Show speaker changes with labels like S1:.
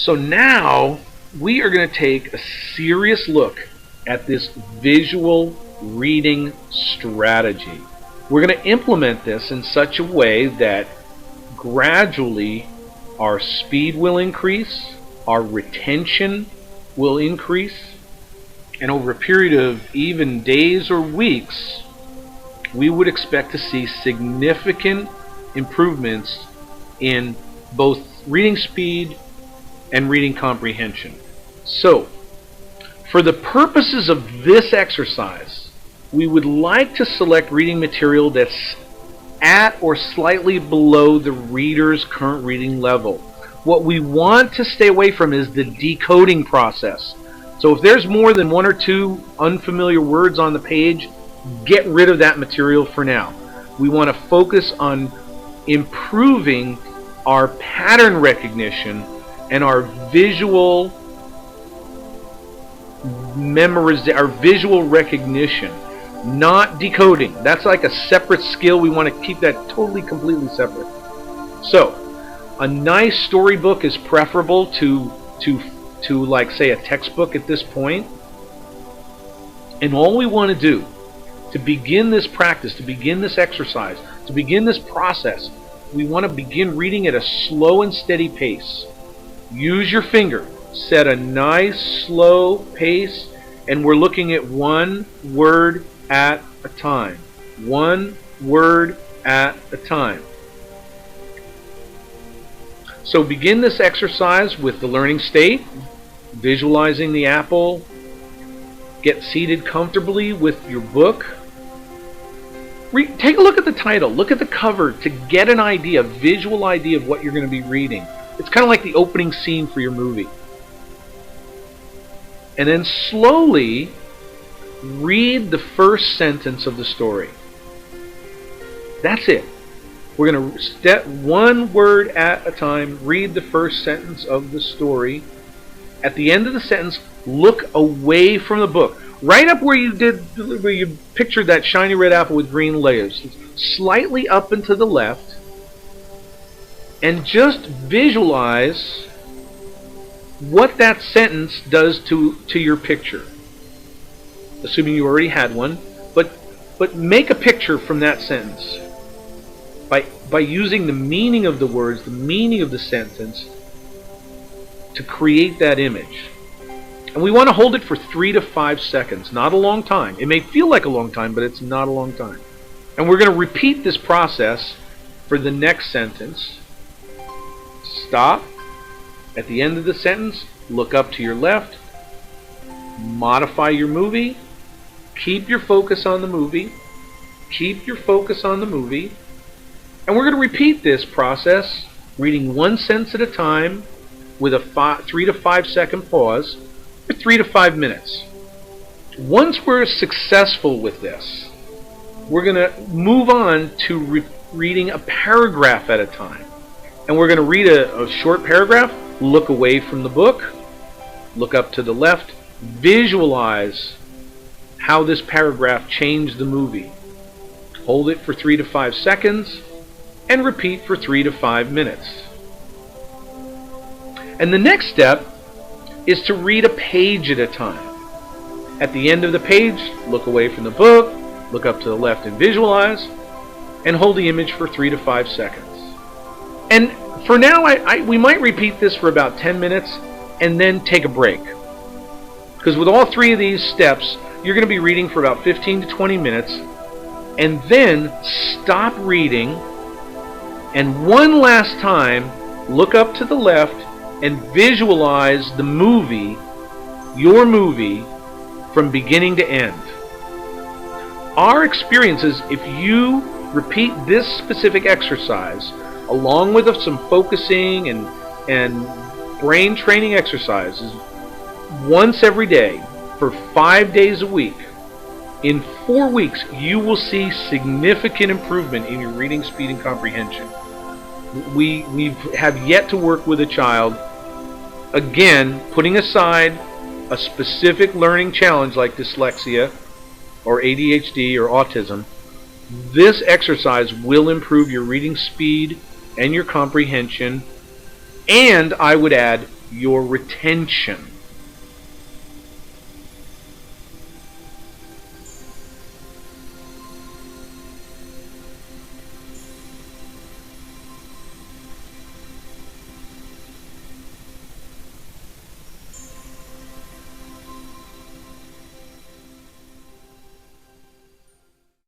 S1: So now we are going to take a serious look at this visual reading strategy. We're going to implement this in such a way that gradually our speed will increase, our retention will increase, and over a period of even days or weeks, we would expect to see significant improvements in both reading speed and reading comprehension. So, for the purposes of this exercise, we would like to select reading material that's at or slightly below the reader's current reading level. What we want to stay away from is the decoding process. So if there's more than one or two unfamiliar words on the page, get rid of that material for now. We want to focus on improving our pattern recognition and our visual our visual recognition, not decoding. That's like a separate skill. We want to keep that totally, completely separate. So, a nice storybook is preferable to like, say, a textbook at this point. And all we want to do to begin this practice, to begin this exercise, to begin this process, we want to begin reading at a slow and steady pace. Use your finger. Set a nice slow pace, and we're looking at one word at a time. One word at a time. So begin this exercise with the learning state, visualizing the apple. Get seated comfortably with your book. Take a look at the title. Look at the cover to get an idea, a visual idea of what you're going to be reading. It's kind of like the opening scene for your movie. And then slowly read the first sentence of the story. That's it. We're going to step one word at a time, read the first sentence of the story. At the end of the sentence, look away from the book. Right up where you pictured that shiny red apple with green layers. Slightly up and to the left. And just visualize what that sentence does to your picture. Assuming you already had one. But make a picture from that sentence. By using the meaning of the words, the meaning of the sentence, to create that image. And we want to hold it for 3 to 5 seconds, not a long time. It may feel like a long time, but it's not a long time. And we're going to repeat this process for the next sentence. Stop. At the end of the sentence, look up to your left. Modify your movie. Keep your focus on the movie. Keep your focus on the movie. And we're going to repeat this process, reading one sentence at a time with a 3 to 5 second pause for 3 to 5 minutes. Once we're successful with this, we're going to move on to reading a paragraph at a time. And we're going to read a short paragraph, look away from the book, look up to the left, visualize how this paragraph changed the movie. Hold it for 3 to 5 seconds, and repeat for 3 to 5 minutes. And the next step is to read a page at a time. At the end of the page, look away from the book, look up to the left and visualize, and hold the image for 3 to 5 seconds. And for now, we might repeat this for about 10 minutes and then take a break. Because with all 3 of these steps, you're going to be reading for about 15 to 20 minutes, and then stop reading, and one last time, look up to the left and visualize the movie, your movie, from beginning to end. Our experience is, if you repeat this specific exercise, along with some focusing and brain training exercises, once every day, for 5 days a week, in 4 weeks, you will see significant improvement in your reading speed and comprehension. We have yet to work with a child, again, putting aside a specific learning challenge like dyslexia or ADHD or autism. This exercise will improve your reading speed and your comprehension, and I would add, your retention.